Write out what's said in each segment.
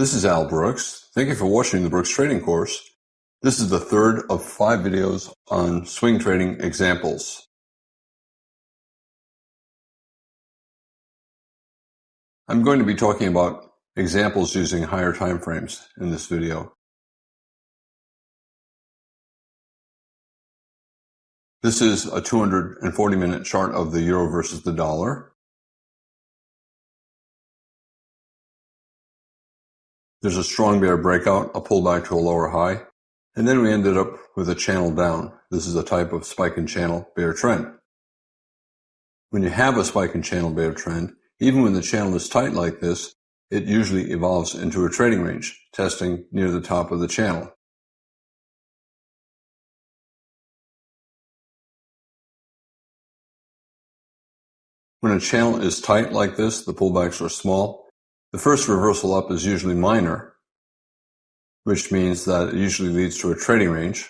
This is Al Brooks. Thank you for watching the Brooks Trading Course. This is the third of 5 videos on swing trading examples. I'm going to be talking about examples using higher time frames in this video. This is a 240-minute chart of the euro versus the dollar. There's a strong bear breakout, a pullback to a lower high, and then we ended up with a channel down. This is a type of spike and channel bear trend. When you have a spike and channel bear trend, even when the channel is tight like this, it usually evolves into a trading range, testing near the top of the channel. When a channel is tight like this, the pullbacks are small. The first reversal up is usually minor, which means that it usually leads to a trading range.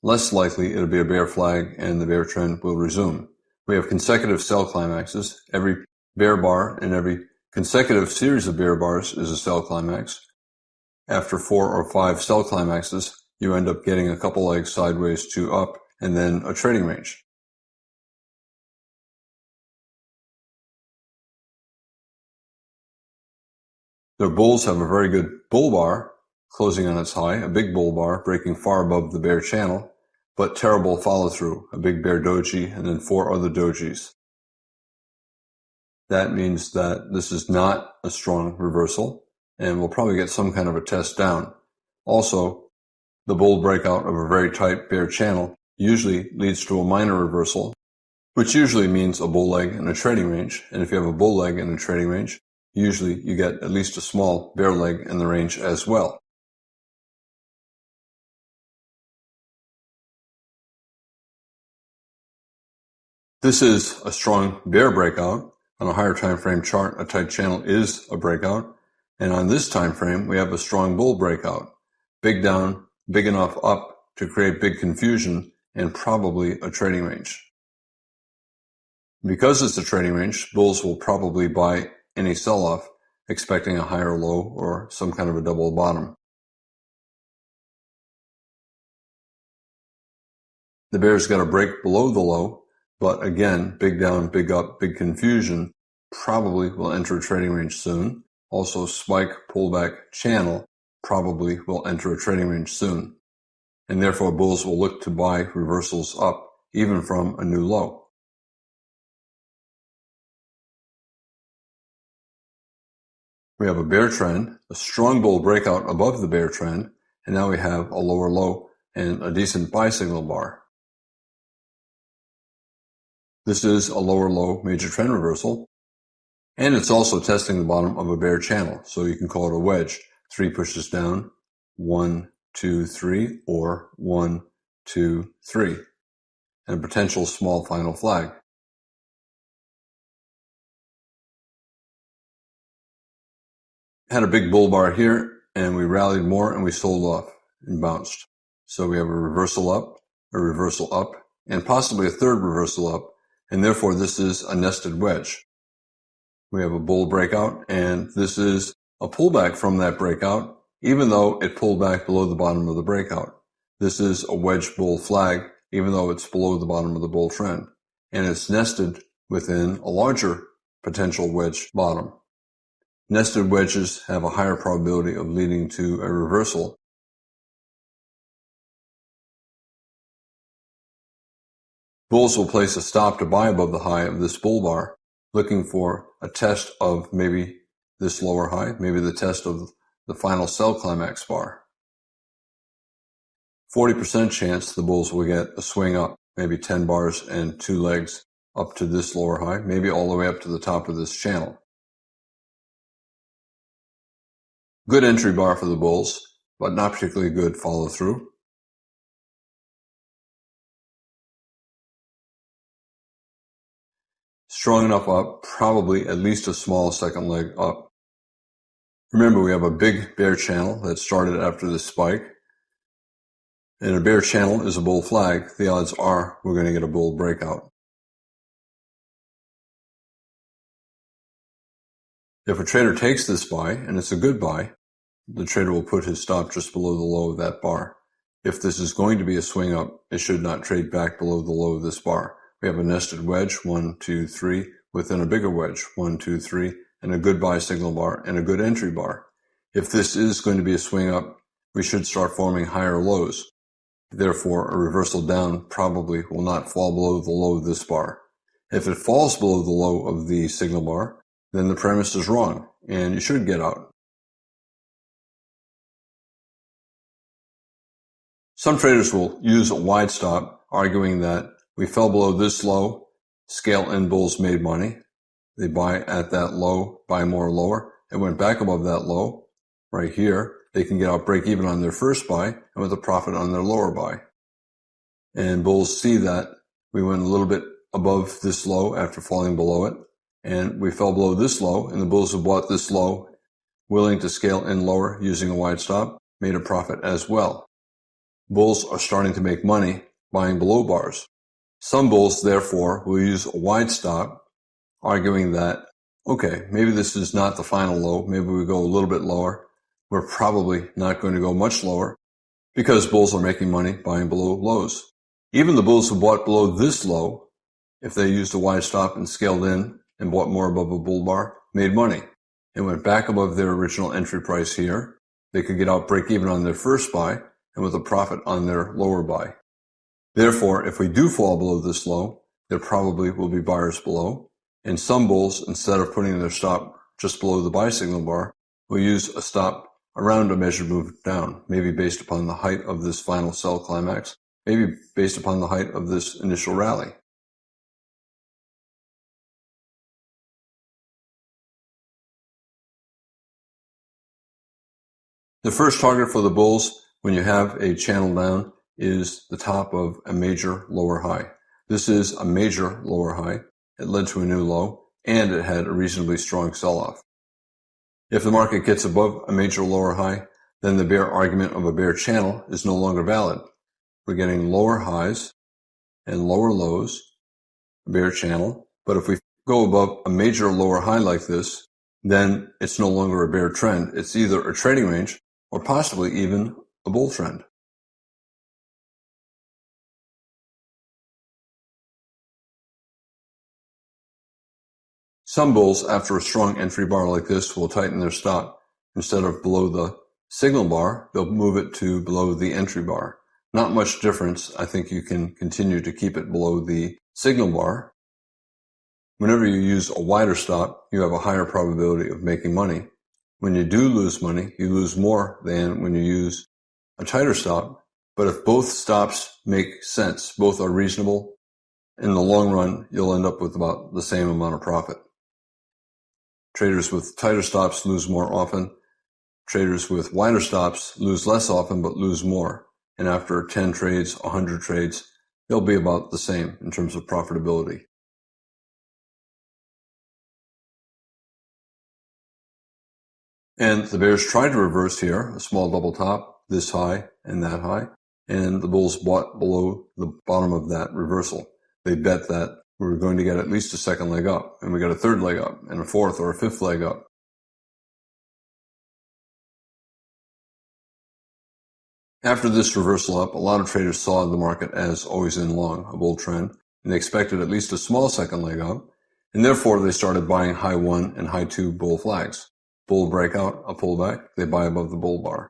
Less likely it'll be a bear flag and the bear trend will resume. We have consecutive sell climaxes. Every bear bar and every consecutive series of bear bars is a sell climax. After 4 or 5 sell climaxes, you end up getting a couple legs sideways to up and then a trading range. The bulls have a very good bull bar closing on its high, a big bull bar breaking far above the bear channel, but terrible follow through, a big bear doji and then 4 other dojis. That means that this is not a strong reversal and we'll probably get some kind of a test down. Also, the bull breakout of a very tight bear channel usually leads to a minor reversal, which usually means a bull leg and a trading range. And if you have a bull leg and a trading range, usually you get at least a small bear leg in the range as well. This is a strong bear breakout. On a higher time frame chart, a tight channel is a breakout. And on this time frame, we have a strong bull breakout. Big down, big enough up to create big confusion and probably a trading range. Because it's a trading range, bulls will probably buy any sell-off, expecting a higher low or some kind of a double bottom. The bear's got to break below the low, but again, big down, big up, big confusion, probably will enter a trading range soon. Also, spike, pullback, channel probably will enter a trading range soon. And therefore, bulls will look to buy reversals up, even from a new low. We have a bear trend, a strong bull breakout above the bear trend, and now we have a lower low and a decent buy signal bar. This is a lower low major trend reversal, and it's also testing the bottom of a bear channel, so you can call it a wedge. 3 pushes down, 1, 2, 3, or 1, 2, 3, and a potential small final flag. Had a big bull bar here, and we rallied more and we sold off and bounced. So we have a reversal up, and possibly a third reversal up, and therefore this is a nested wedge. We have a bull breakout, and this is a pullback from that breakout, even though it pulled back below the bottom of the breakout. This is a wedge bull flag, even though it's below the bottom of the bull trend, and it's nested within a larger potential wedge bottom. Nested wedges have a higher probability of leading to a reversal. Bulls will place a stop to buy above the high of this bull bar, looking for a test of maybe this lower high, maybe the test of the final sell climax bar. 40% chance the bulls will get a swing up, maybe 10 bars and 2 legs up to this lower high, maybe all the way up to the top of this channel. Good entry bar for the bulls, but not particularly good follow through. Strong enough up, probably at least a small second leg up. Remember, we have a big bear channel that started after this spike. And a bear channel is a bull flag. The odds are we're going to get a bull breakout. If a trader takes this buy, and it's a good buy, the trader will put his stop just below the low of that bar. If this is going to be a swing up, it should not trade back below the low of this bar. We have a nested wedge, 1, 2, 3, within a bigger wedge, 1, 2, 3, and a good buy signal bar and a good entry bar. If this is going to be a swing up, we should start forming higher lows. Therefore, a reversal down probably will not fall below the low of this bar. If it falls below the low of the signal bar, then the premise is wrong, and you should get out. Some traders will use a wide stop, arguing that we fell below this low, scale in bulls made money. They buy at that low, buy more lower. It went back above that low. Right here, they can get out break even on their first buy and with a profit on their lower buy. And bulls see that we went a little bit above this low after falling below it, and we fell below this low, and the bulls who bought this low, willing to scale in lower using a wide stop, made a profit as well. Bulls are starting to make money buying below bars. Some bulls, therefore, will use a wide stop, arguing that, okay, maybe this is not the final low, maybe we go a little bit lower. We're probably not going to go much lower because bulls are making money buying below lows. Even the bulls who bought below this low, if they used a wide stop and scaled in and bought more above a bull bar, made money. It went back above their original entry price here. They could get out break even on their first buy and with a profit on their lower buy. Therefore, if we do fall below this low, there probably will be buyers below. And some bulls, instead of putting their stop just below the buy signal bar, will use a stop around a measured move down, maybe based upon the height of this final sell climax, maybe based upon the height of this initial rally. The first target for the bulls when you have a channel down is the top of a major lower high. This is a major lower high. It led to a new low, and it had a reasonably strong sell-off. If the market gets above a major lower high, then the bear argument of a bear channel is no longer valid. We're getting lower highs and lower lows, a bear channel. But if we go above a major lower high like this, then it's no longer a bear trend. It's either a trading range or possibly even a bull trend. Some bulls, after a strong entry bar like this, will tighten their stop. Instead of below the signal bar, they'll move it to below the entry bar. Not much difference. I think you can continue to keep it below the signal bar. Whenever you use a wider stop, you have a higher probability of making money. When you do lose money, you lose more than when you use a tighter stop. But if both stops make sense, both are reasonable, in the long run, you'll end up with about the same amount of profit. Traders with tighter stops lose more often. Traders with wider stops lose less often but lose more. And after 10 trades, 100 trades, they'll be about the same in terms of profitability. And the bears tried to reverse here, a small double top, this high and that high, and the bulls bought below the bottom of that reversal. They bet that we were going to get at least a second leg up, and we got a third leg up, and a fourth or a fifth leg up. After this reversal up, a lot of traders saw the market as always in long, a bull trend, and they expected at least a small second leg up, and therefore they started buying high 1 and high 2 bull flags. Bull breakout, a pullback, they buy above the bull bar.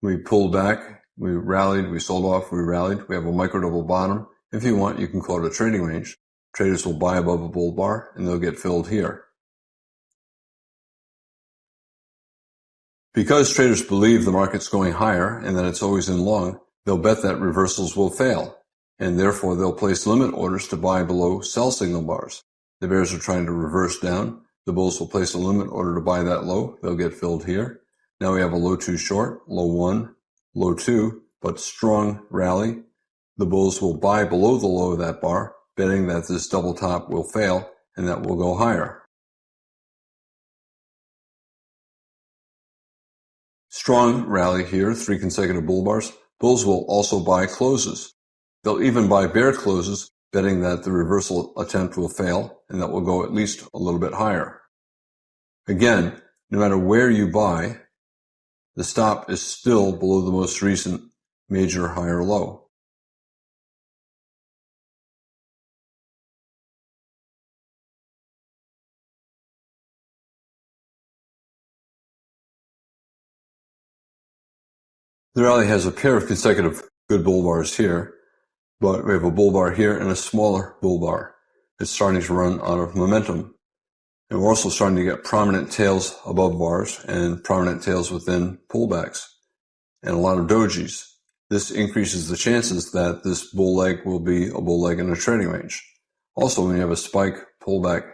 We pulled back, we rallied, we sold off, we rallied, we have a micro double bottom. If you want, you can call it a trading range. Traders will buy above a bull bar, and they'll get filled here. Because traders believe the market's going higher and that it's always in long, they'll bet that reversals will fail, and therefore they'll place limit orders to buy below sell signal bars. The bears are trying to reverse down. The bulls will place a limit order to buy that low. They'll get filled here. Now we have a low 2 short, low 1, low 2, but strong rally. The bulls will buy below the low of that bar, betting that this double top will fail and that will go higher. Strong rally here, 3 consecutive bull bars. Bulls will also buy closes. They'll even buy bear closes, betting that the reversal attempt will fail and that will go at least a little bit higher. Again, no matter where you buy, The stop is still below the most recent major higher low. The rally has a pair of consecutive good bull bars here, but we have a bull bar here and a smaller bull bar. It's starting to run out of momentum. And we're also starting to get prominent tails above bars and prominent tails within pullbacks and a lot of dojis. This increases the chances that this bull leg will be a bull leg in a trading range. Also, when you have a spike pullback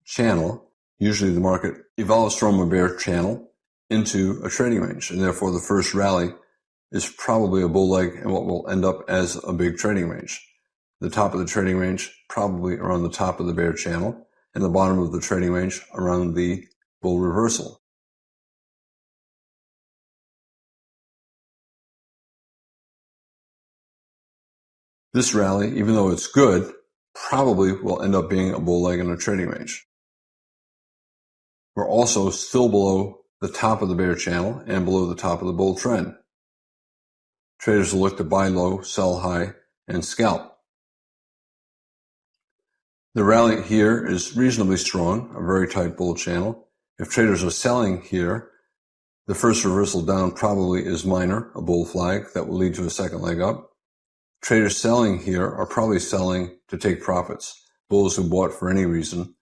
channel, usually the market evolves from a bear channel into a trading range, and therefore the first rally is probably a bull leg and what will end up as a big trading range. The top of the trading range probably around the top of the bear channel, and the bottom of the trading range around the bull reversal. This rally, even though it's good, probably will end up being a bull leg in a trading range. We're also still below the top of the bear channel and below the top of the bull trend. Traders will look to buy low, sell high, and scalp. The rally here is reasonably strong, a very tight bull channel. If traders are selling here, the first reversal down probably is minor, a bull flag that will lead to a second leg up. Traders selling here are probably selling to take profits. Bulls who bought for any reason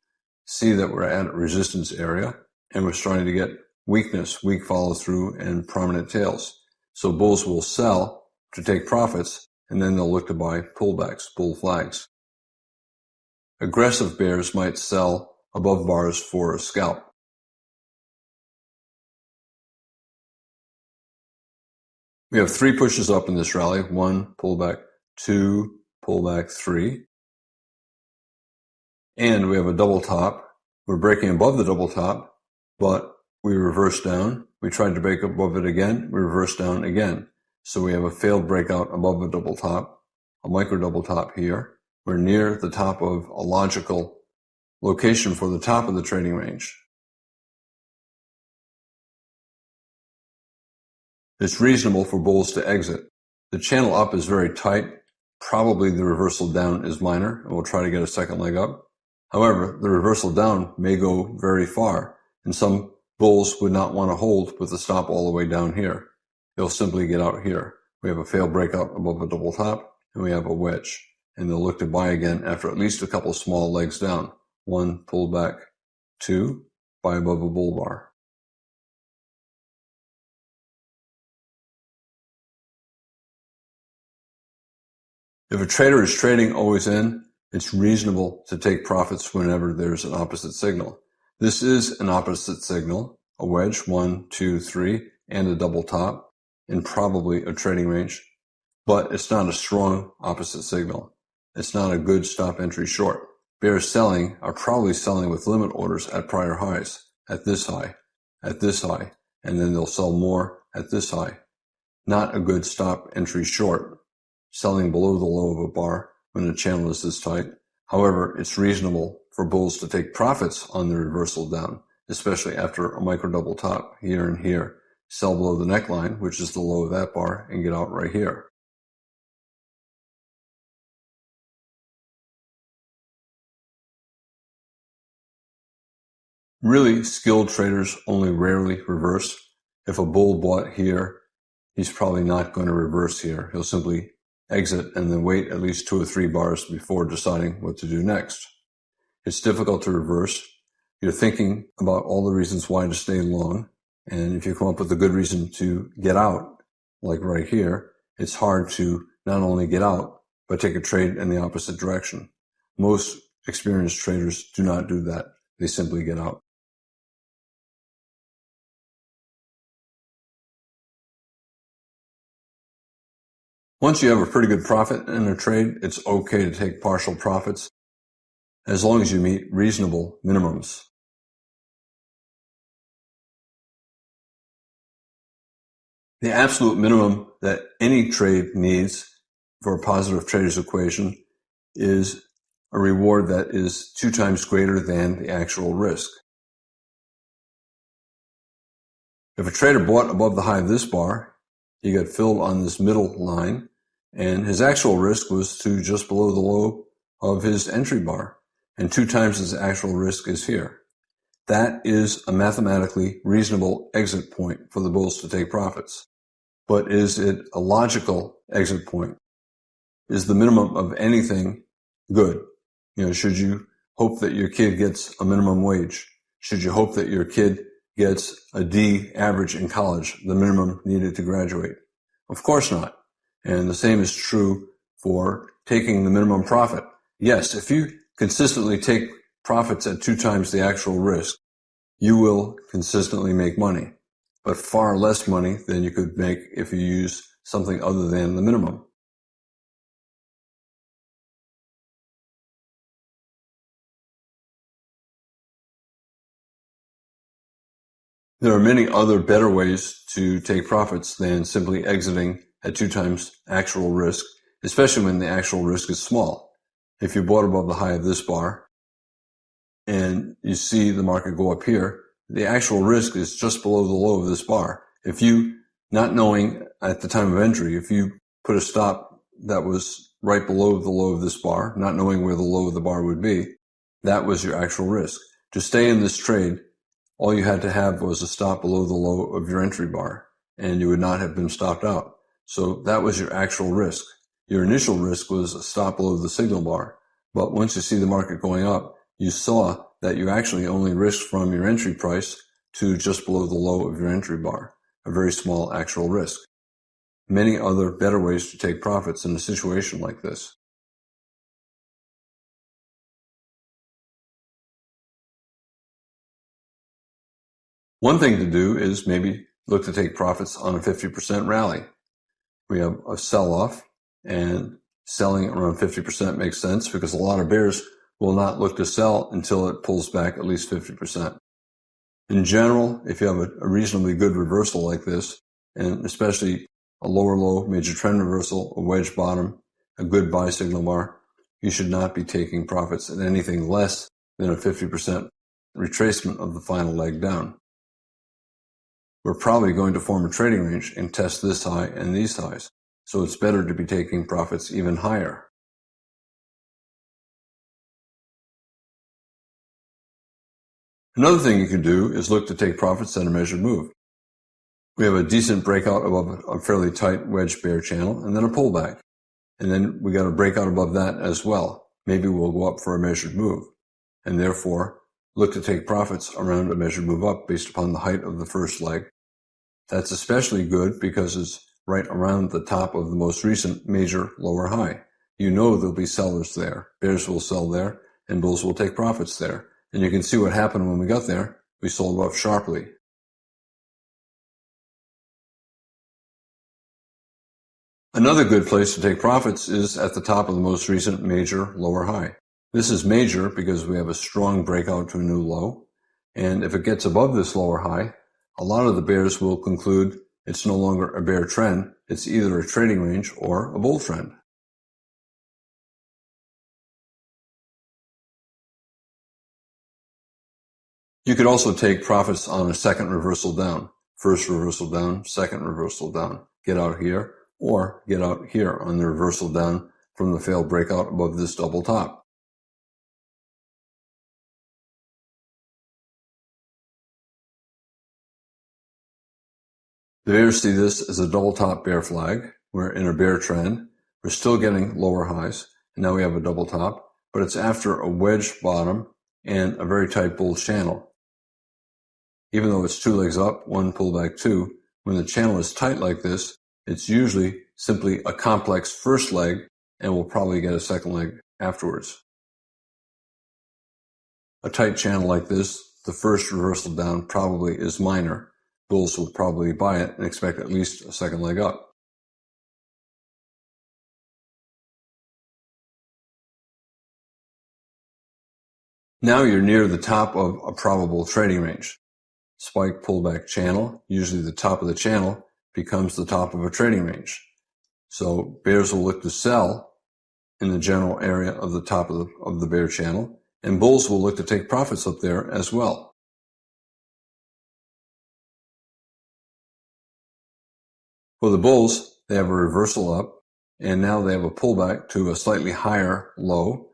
see that we're at a resistance area and we're starting to get weakness, weak follow through, and prominent tails. So bulls will sell to take profits and then they'll look to buy pullbacks, bull flags. Aggressive bears might sell above bars for a scalp. We have 3 pushes up in this rally, 1 pullback, 2 pullback, 3. And we have a double top. We're breaking above the double top, but we reverse down. We tried to break above it again. We reverse down again. So we have a failed breakout above a double top, a micro double top here. We're near the top of a logical location for the top of the trading range. It's reasonable for bulls to exit. The channel up is very tight. Probably the reversal down is minor, and we'll try to get a second leg up. However, the reversal down may go very far, and some bulls would not want to hold with the stop all the way down here. They'll simply get out here. We have a failed breakout above a double top, and we have a wedge. And they'll look to buy again after at least a couple small legs down. 1 pullback, 2 buy above a bull bar. If a trader is trading always in, it's reasonable to take profits whenever there's an opposite signal. This is an opposite signal, a wedge, 1, 2, 3, and a double top, and probably a trading range, but it's not a strong opposite signal. It's not a good stop entry short. Bears selling are probably selling with limit orders at prior highs, at this high, and then they'll sell more at this high. Not a good stop entry short, selling below the low of a bar when the channel is this tight. However, it's reasonable for bulls to take profits on the reversal down, especially after a micro double top here and here. Sell below the neckline, which is the low of that bar, and get out right here. Really skilled traders only rarely reverse. If a bull bought here, he's probably not going to reverse here. He'll simply exit and then wait at least 2 or 3 bars before deciding what to do next. It's difficult to reverse. You're thinking about all the reasons why to stay long, and if you come up with a good reason to get out, like right here, it's hard to not only get out, but take a trade in the opposite direction. Most experienced traders do not do that. They simply get out. Once you have a pretty good profit in a trade, it's okay to take partial profits as long as you meet reasonable minimums. The absolute minimum that any trade needs for a positive trader's equation is a reward that is 2 times greater than the actual risk. If a trader bought above the high of this bar, he got filled on this middle line, and his actual risk was to just below the low of his entry bar, and 2 times his actual risk is here. That is a mathematically reasonable exit point for the bulls to take profits. But is it a logical exit point? Is the minimum of anything good? Should you hope that your kid gets a minimum wage? Should you hope that your kid gets a D average in college, the minimum needed to graduate? Of course not. And the same is true for taking the minimum profit. Yes, if you consistently take profits at 2 times the actual risk, you will consistently make money, but far less money than you could make if you use something other than the minimum. There are many other better ways to take profits than simply exiting at 2 times actual risk, especially when the actual risk is small. If you bought above the high of this bar and you see the market go up here, the actual risk is just below the low of this bar. If you, not knowing at the time of entry, if you put a stop that was right below the low of this bar, not knowing where the low of the bar would be, that was your actual risk. To stay in this trade, all you had to have was a stop below the low of your entry bar, and you would not have been stopped out. So that was your actual risk. Your initial risk was a stop below the signal bar. But once you see the market going up, you saw that you actually only risked from your entry price to just below the low of your entry bar, a very small actual risk. Many other better ways to take profits in a situation like this. One thing to do is maybe look to take profits on a 50% rally. We have a sell-off, and selling around 50% makes sense because a lot of bears will not look to sell until it pulls back at least 50%. In general, if you have a reasonably good reversal like this, and especially a lower low major trend reversal, a wedge bottom, a good buy signal bar, you should not be taking profits at anything less than a 50% retracement of the final leg down. We're probably going to form a trading range and test this high and these highs, so it's better to be taking profits even higher. Another thing you can do is look to take profits at a measured move. We have a decent breakout above a fairly tight wedge bear channel, and then a pullback. And then we got a breakout above that as well. Maybe we'll go up for a measured move, and therefore look to take profits around a measured move up based upon the height of the first leg. That's especially good because it's right around the top of the most recent major lower high. You know there'll be sellers there. Bears will sell there, and bulls will take profits there. And you can see what happened when we got there. We sold off sharply. Another good place to take profits is at the top of the most recent major lower high. This is major because we have a strong breakout to a new low. And if it gets above this lower high, a lot of the bears will conclude it's no longer a bear trend. It's either a trading range or a bull trend. You could also take profits on a second reversal down. First reversal down, second reversal down. Get out here or get out here on the reversal down from the failed breakout above this double top. The bears see this as a double top bear flag. We're in a bear trend. We're still getting lower highs, and now we have a double top, but it's after a wedge bottom and a very tight bull channel. Even though it's 2 legs up, 1 pullback 2, when the channel is tight like this, it's usually simply a complex first leg, and we'll probably get a second leg afterwards. A tight channel like this, the first reversal down probably is minor. Bulls will probably buy it and expect at least a second leg up. Now you're near the top of a probable trading range. Spike pullback channel, usually the top of the channel, becomes the top of a trading range. So bears will look to sell in the general area of the top of the bear channel, and bulls will look to take profits up there as well. For the bulls, they have a reversal up, and now they have a pullback to a slightly higher low.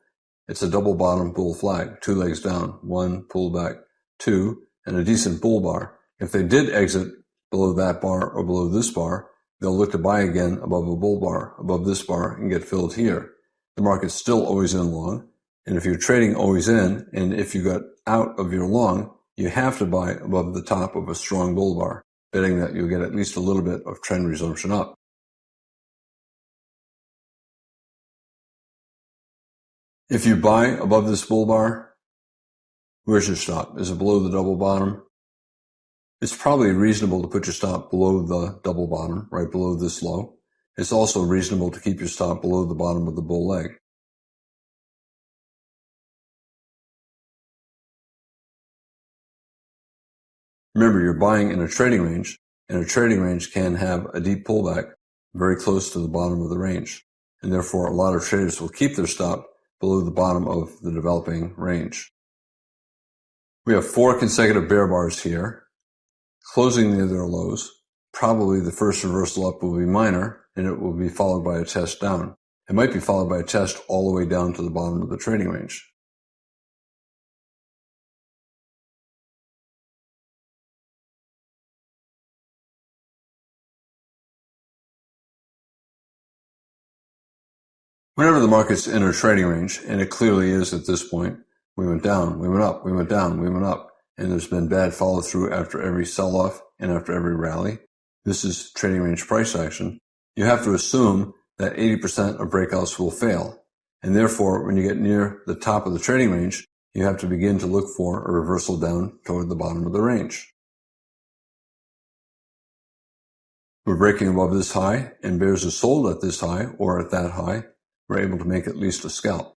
It's a double bottom bull flag, 2 legs down, 1 pullback, 2, and a decent bull bar. If they did exit below that bar or below this bar, they'll look to buy again above a bull bar, above this bar, and get filled here. The market's still always in long, and if you're trading always in, and if you got out of your long, you have to buy above the top of a strong bull bar, betting that you'll get at least a little bit of trend resumption up. If you buy above this bull bar, where's your stop? Is it below the double bottom? It's probably reasonable to put your stop below the double bottom, right below this low. It's also reasonable to keep your stop below the bottom of the bull leg. Remember, you're buying in a trading range, and a trading range can have a deep pullback very close to the bottom of the range, and therefore a lot of traders will keep their stop below the bottom of the developing range. We have 4 consecutive bear bars here, closing near their lows. Probably the first reversal up will be minor, and it will be followed by a test down. It might be followed by a test all the way down to the bottom of the trading range. Whenever the market's in a trading range, and it clearly is at this point, we went down, we went up, we went down, we went up, and there's been bad follow through after every sell-off and after every rally. This is trading range price action. You have to assume that 80% of breakouts will fail, and therefore when you get near the top of the trading range, you have to begin to look for a reversal down toward the bottom of the range. We're breaking above this high, and bears are sold at this high or at that high. We're able to make at least a scalp.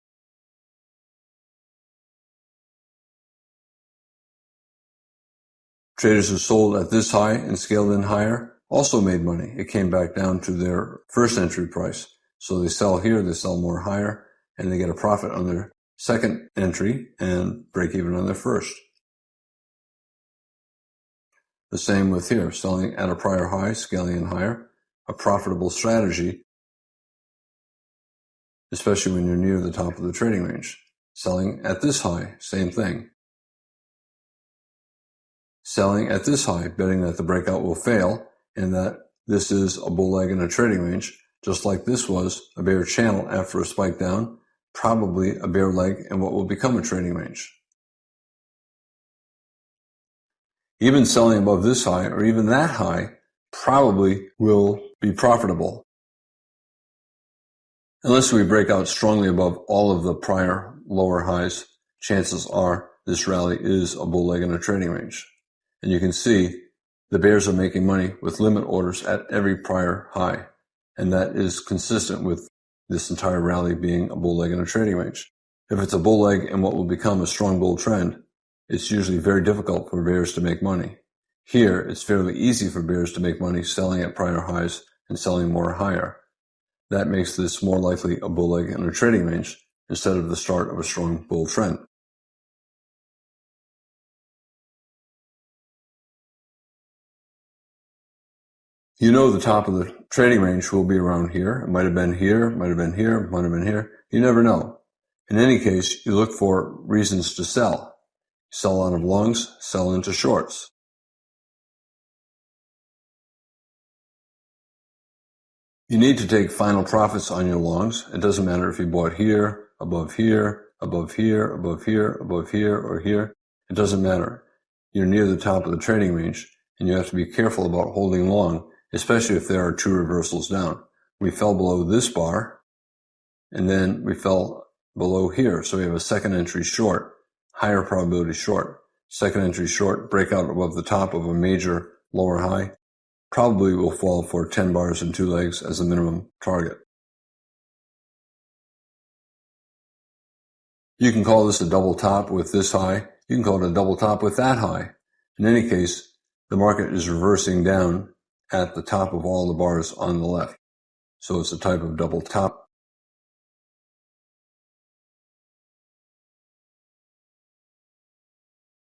Traders who sold at this high and scaled in higher also made money. It came back down to their first entry price. So they sell here, they sell more higher, and they get a profit on their second entry and break even on their first. The same with here, selling at a prior high, scaling in higher, a profitable strategy, especially when you're near the top of the trading range. Selling at this high, same thing. Selling at this high, betting that the breakout will fail and that this is a bull leg in a trading range, just like this was a bear channel after a spike down, probably a bear leg in what will become a trading range. Even selling above this high or even that high probably will be profitable. Unless we break out strongly above all of the prior lower highs, chances are this rally is a bull leg in a trading range. And you can see the bears are making money with limit orders at every prior high. And that is consistent with this entire rally being a bull leg in a trading range. If it's a bull leg in what will become a strong bull trend, it's usually very difficult for bears to make money. Here, it's fairly easy for bears to make money selling at prior highs and selling more higher. That makes this more likely a bull leg in a trading range instead of the start of a strong bull trend. You know the top of the trading range will be around here. It might have been here, might have been here, might have been here. You never know. In any case, you look for reasons to sell. Sell out of longs, sell into shorts. You need to take final profits on your longs. It doesn't matter if you bought here, above here, above here, above here, above here, or here. It doesn't matter. You're near the top of the trading range, and you have to be careful about holding long, especially if there are 2 reversals down. We fell below this bar, and then we fell below here. So we have a second entry short, higher probability short. Second entry short, breakout above the top of a major lower high. Probably will fall for 10 bars and 2 legs as a minimum target. You can call this a double top with this high. You can call it a double top with that high. In any case, the market is reversing down at the top of all the bars on the left. So it's a type of double top.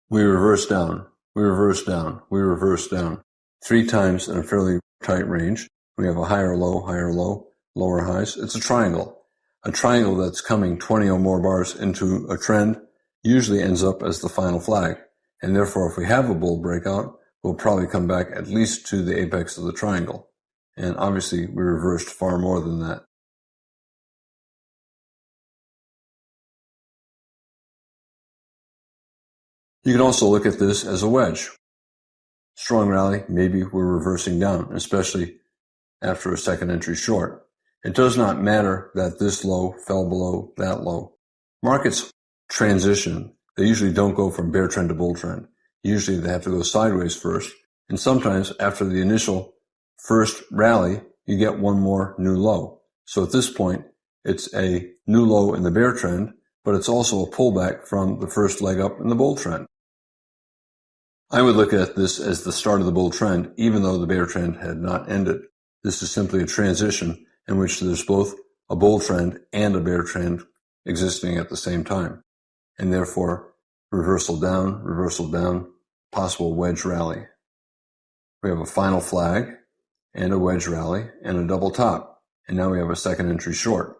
We reverse down, we reverse down, we reverse down. 3 times in a fairly tight range. We have a higher low, lower highs. It's a triangle. A triangle that's coming 20 or more bars into a trend usually ends up as the final flag. And therefore, if we have a bull breakout, we'll probably come back at least to the apex of the triangle. And obviously, we reversed far more than that. You can also look at this as a wedge. Strong rally, maybe we're reversing down, especially after a second entry short. It does not matter that this low fell below that low. Markets transition. They usually don't go from bear trend to bull trend. Usually they have to go sideways first. And sometimes after the initial first rally, you get one more new low. So at this point, it's a new low in the bear trend, but it's also a pullback from the first leg up in the bull trend. I would look at this as the start of the bull trend, even though the bear trend had not ended. This is simply a transition in which there's both a bull trend and a bear trend existing at the same time. And therefore, reversal down, possible wedge rally. We have a final flag and a wedge rally and a double top. And now we have a second entry short.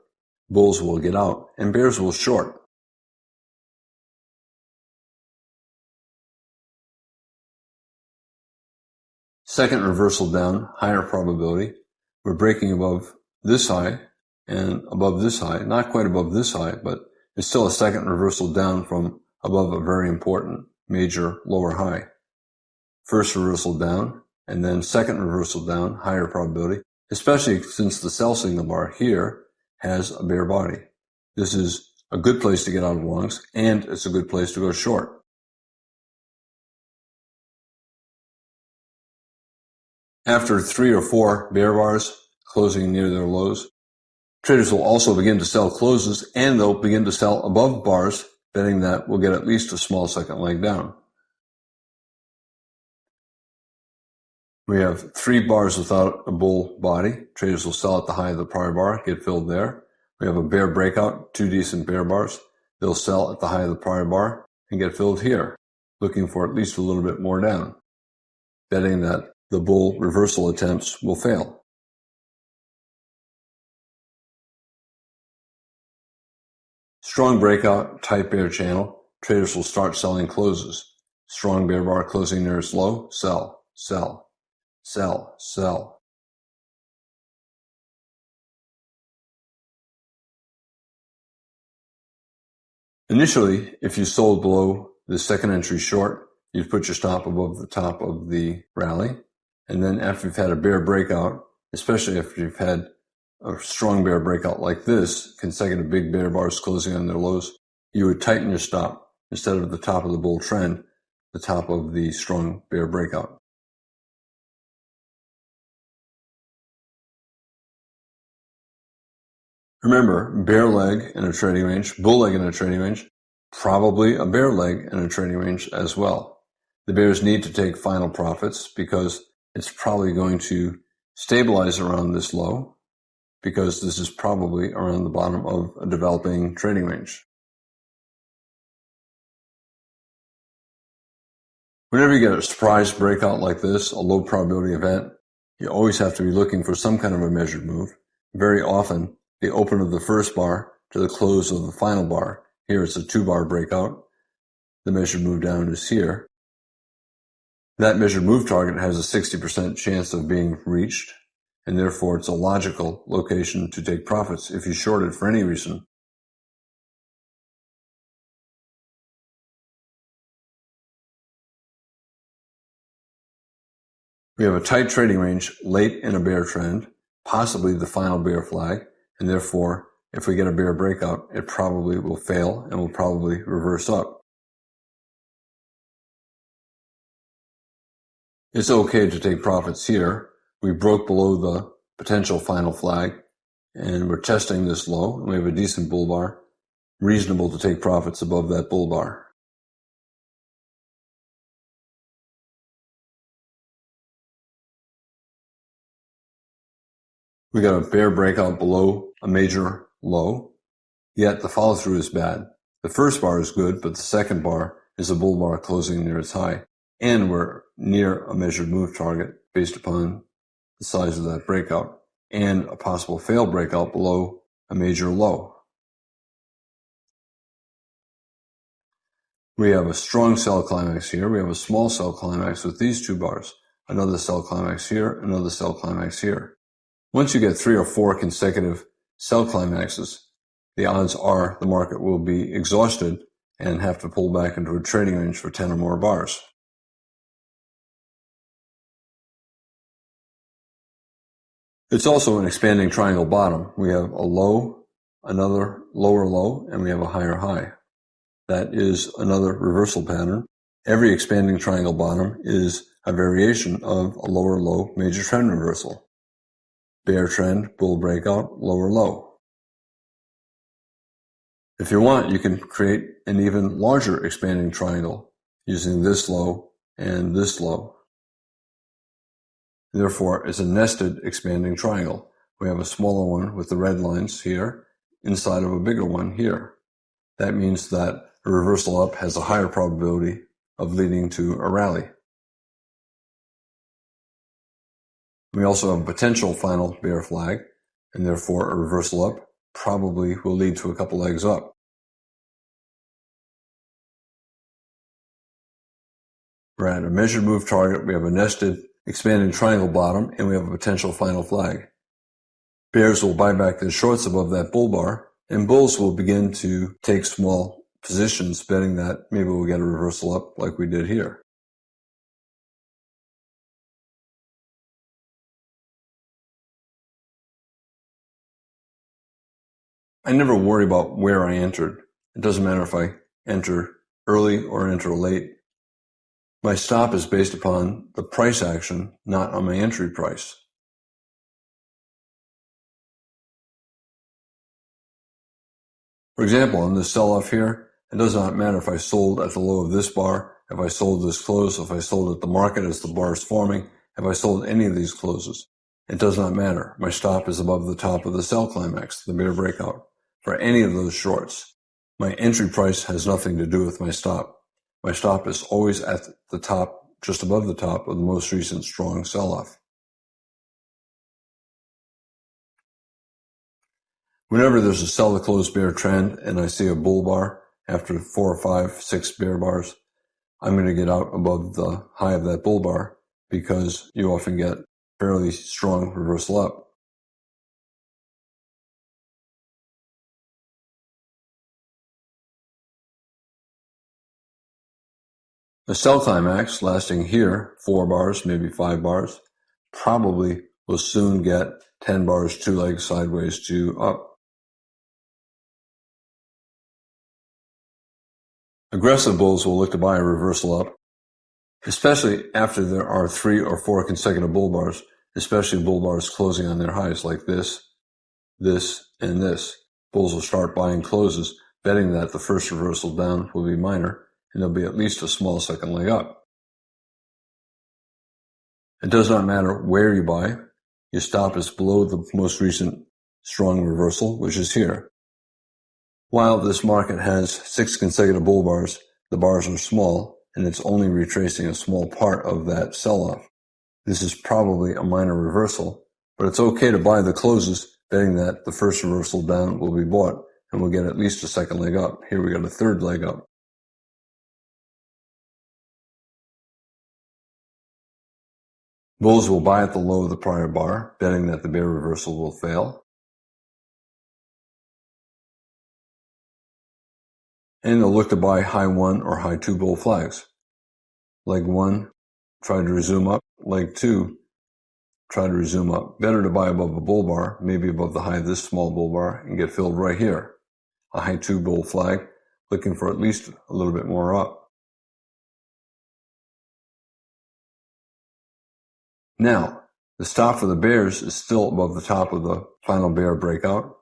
Bulls will get out and bears will short. Second reversal down, higher probability. We're breaking above this high and above this high, not quite above this high, but it's still a second reversal down from above a very important major lower high. First reversal down and then second reversal down, higher probability, especially since the sell signal bar here has a bear body. This is a good place to get out of longs and it's a good place to go short. After 3 or 4 bear bars closing near their lows, traders will also begin to sell closes and they'll begin to sell above bars, betting that we'll get at least a small second leg down. We have 3 bars without a bull body. Traders will sell at the high of the prior bar, get filled there. We have a bear breakout, 2 decent bear bars. They'll sell at the high of the prior bar and get filled here, looking for at least a little bit more down, betting that the bull reversal attempts will fail. Strong breakout, tight bear channel. Traders will start selling closes. Strong bear bar closing near its low, sell, sell, sell, sell. Initially, if you sold below the second entry short, you'd put your stop above the top of the rally. And then after you've had a bear breakout, especially after you've had a strong bear breakout like this, consecutive big bear bars closing on their lows, you would tighten your stop instead of the top of the bull trend, the top of the strong bear breakout. Remember, bear leg in a trading range, bull leg in a trading range, probably a bear leg in a trading range as well. The bears need to take final profits because it's probably going to stabilize around this low because this is probably around the bottom of a developing trading range. Whenever you get a surprise breakout like this, a low probability event, you always have to be looking for some kind of a measured move. Very often, the open of the first bar to the close of the final bar. Here it's a 2-bar breakout. The measured move down is here. That measured move target has a 60% chance of being reached, and therefore it's a logical location to take profits if you shorted for any reason. We have a tight trading range late in a bear trend, possibly the final bear flag, and therefore if we get a bear breakout, it probably will fail and will probably reverse up. It's okay to take profits here. We broke below the potential final flag and we're testing this low and we have a decent bull bar. Reasonable to take profits above that bull bar. We got a bear breakout below a major low, yet the follow through is bad. The first bar is good, but the second bar is a bull bar closing near its high. And we're near a measured move target based upon the size of that breakout, and a possible failed breakout below a major low. We have a strong sell climax here. We have a small sell climax with these two bars. Another sell climax here, another sell climax here. Once you get 3 or 4 consecutive sell climaxes, the odds are the market will be exhausted and have to pull back into a trading range for 10 or more bars. It's also an expanding triangle bottom. We have a low, another lower low, and we have a higher high. That is another reversal pattern. Every expanding triangle bottom is a variation of a lower low major trend reversal. Bear trend, bull breakout, lower low. If you want, you can create an even larger expanding triangle using this low and this low. Therefore, it's a nested expanding triangle. We have a smaller one with the red lines here inside of a bigger one here. That means that a reversal up has a higher probability of leading to a rally. We also have a potential final bear flag, and therefore a reversal up probably will lead to a couple legs up. We're at a measured move target. We have a nested expanding triangle bottom, and we have a potential final flag. Bears will buy back their shorts above that bull bar, and bulls will begin to take small positions, betting that maybe we'll get a reversal up like we did here. I never worry about where I entered. It doesn't matter if I enter early or enter late. My stop is based upon the price action, not on my entry price. For example, on this sell-off here, it does not matter if I sold at the low of this bar, if I sold this close, if I sold at the market as the bar is forming, if I sold any of these closes. It does not matter. My stop is above the top of the sell climax, the bear breakout, for any of those shorts. My entry price has nothing to do with my stop. My stop is always at the top, just above the top of the most recent strong sell-off. Whenever there's a sell to close bear trend and I see a bull bar after 4 or 5, 6 bear bars, I'm going to get out above the high of that bull bar because you often get fairly strong reversal up. A sell climax lasting here 4 bars, maybe 5 bars, probably will soon get 10 bars, 2 legs sideways to up. Aggressive bulls will look to buy a reversal up, especially after there are 3 or 4 consecutive bull bars, especially bull bars closing on their highs like this, and this. Bulls will start buying closes, betting that the first reversal down will be minor, and there'll be at least a small second leg up. It does not matter where you buy. Your stop is below the most recent strong reversal, which is here. While this market has 6 consecutive bull bars, the bars are small, and it's only retracing a small part of that sell-off. This is probably a minor reversal, but it's okay to buy the closes, betting that the first reversal down will be bought, and we'll get at least a second leg up. Here we got a third leg up. Bulls will buy at the low of the prior bar, betting that the bear reversal will fail. And they'll look to buy high 1 or high 2 bull flags. Leg 1, try to resume up. Leg 2, try to resume up. Better to buy above a bull bar, maybe above the high of this small bull bar, and get filled right here. A high 2 bull flag, looking for at least a little bit more up. Now, the stop for the bears is still above the top of the final bear breakout.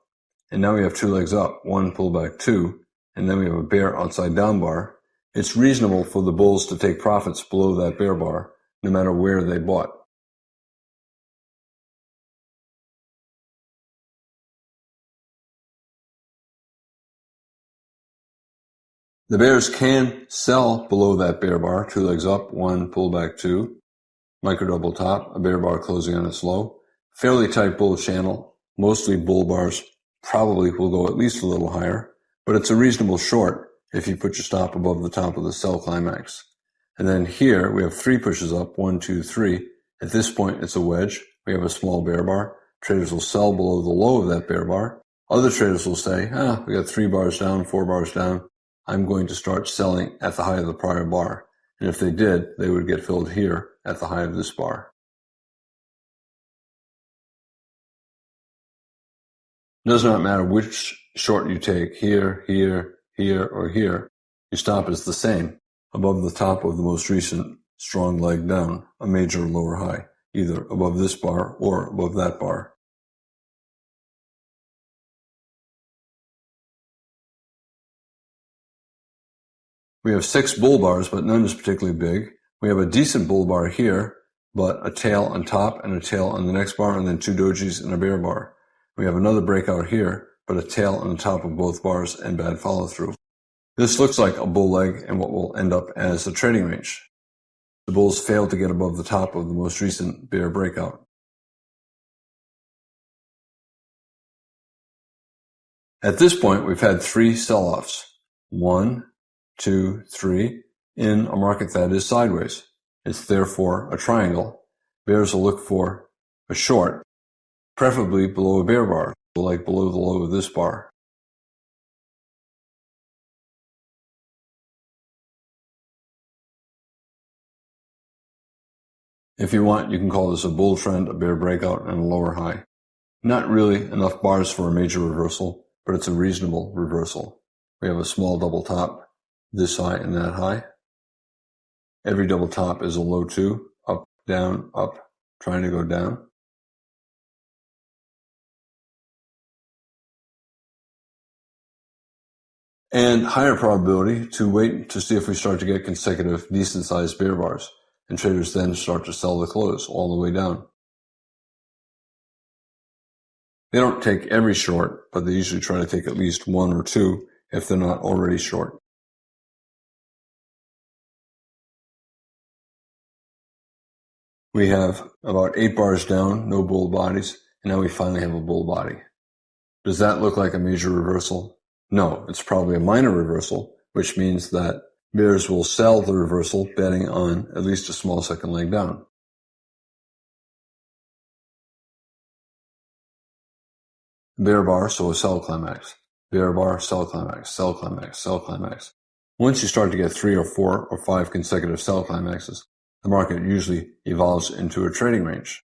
And now we have 2 legs up, 1 pullback 2, and then we have a bear outside down bar. It's reasonable for the bulls to take profits below that bear bar, no matter where they bought. The bears can sell below that bear bar, 2 legs up, 1 pullback 2. micro double top, a bear bar closing on its low. Fairly tight bull channel, mostly bull bars probably will go at least a little higher, but it's a reasonable short if you put your stop above the top of the sell climax. And then here we have 3 pushes up, 1, 2, 3. At this point it's a wedge. We have a small bear bar. Traders will sell below the low of that bear bar. Other traders will say, we got 3 bars down, 4 bars down. I'm going to start selling at the high of the prior bar. And if they did, they would get filled here at the high of this bar. It does not matter which short you take, here, here, here, or here. Your stop is the same, above the top of the most recent strong leg down, a major lower high, either above this bar or above that bar. We have 6 bull bars, but none is particularly big. We have a decent bull bar here, but a tail on top and a tail on the next bar, and then 2 dojis and a bear bar. We have another breakout here, but a tail on the top of both bars and bad follow through. This looks like a bull leg and what will end up as a trading range. The bulls failed to get above the top of the most recent bear breakout. At this point, we've had 3 sell-offs. 1, 2, 3, in a market that is sideways. It's therefore a triangle. Bears will look for a short, preferably below a bear bar, like below the low of this bar. If you want, you can call this a bull trend, a bear breakout, and a lower high. Not really enough bars for a major reversal, but it's a reasonable reversal. We have a small double top, this high and that high. Every double top is a low 2, up, trying to go down. And higher probability to wait to see if we start to get consecutive decent-sized bear bars, and traders then start to sell the close all the way down. They don't take every short, but they usually try to take at least 1 or 2 if they're not already short. We have about 8 bars down, no bull bodies, and now we finally have a bull body. Does that look like a major reversal? No, it's probably a minor reversal, which means that bears will sell the reversal betting on at least a small second leg down. Bear bar, so a sell climax. Bear bar, sell climax, sell climax, sell climax. Once you start to get 3 or 4 or 5 consecutive sell climaxes, the market usually evolves into a trading range.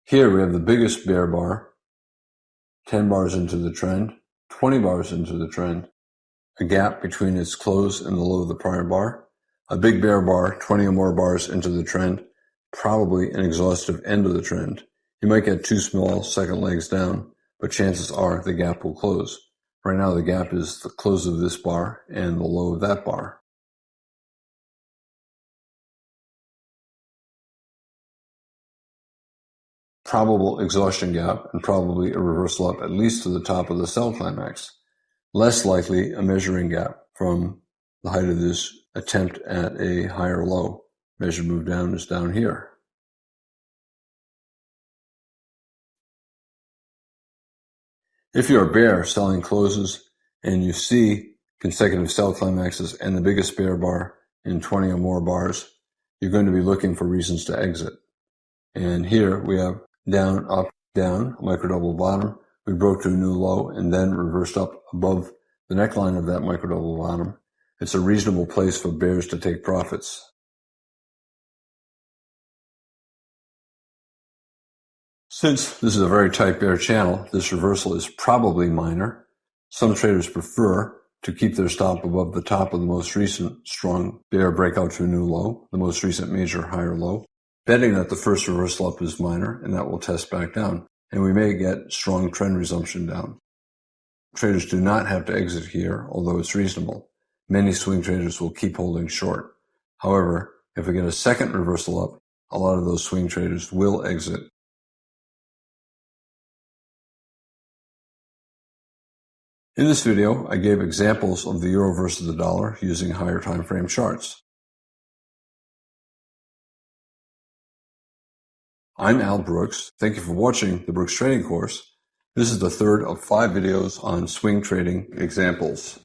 Here we have the biggest bear bar, 10 bars into the trend, 20 bars into the trend, a gap between its close and the low of the prior bar, a big bear bar, 20 or more bars into the trend, probably an exhaustive end of the trend. You might get 2 small second legs down, but chances are the gap will close. Right now the gap is the close of this bar and the low of that bar. Probable exhaustion gap and probably a reversal up at least to the top of the sell climax. Less likely a measuring gap from the height of this attempt at a higher low. Measured move down is down here. If you're a bear selling closes and you see consecutive sell climaxes and the biggest bear bar in 20 or more bars, you're going to be looking for reasons to exit. And here we have down, up, down, micro double bottom. We broke to a new low and then reversed up above the neckline of that micro double bottom. It's a reasonable place for bears to take profits. Since this is a very tight bear channel, this reversal is probably minor. Some traders prefer to keep their stop above the top of the most recent strong bear breakout to a new low, the most recent major higher low, betting that the first reversal up is minor and that will test back down, and we may get strong trend resumption down. Traders do not have to exit here, although it's reasonable. Many swing traders will keep holding short. However, if we get a second reversal up, a lot of those swing traders will exit. In this video, I gave examples of the euro versus the dollar using higher time frame charts. I'm Al Brooks. Thank you for watching the Brooks Trading course. This is the third of 5 videos on swing trading examples.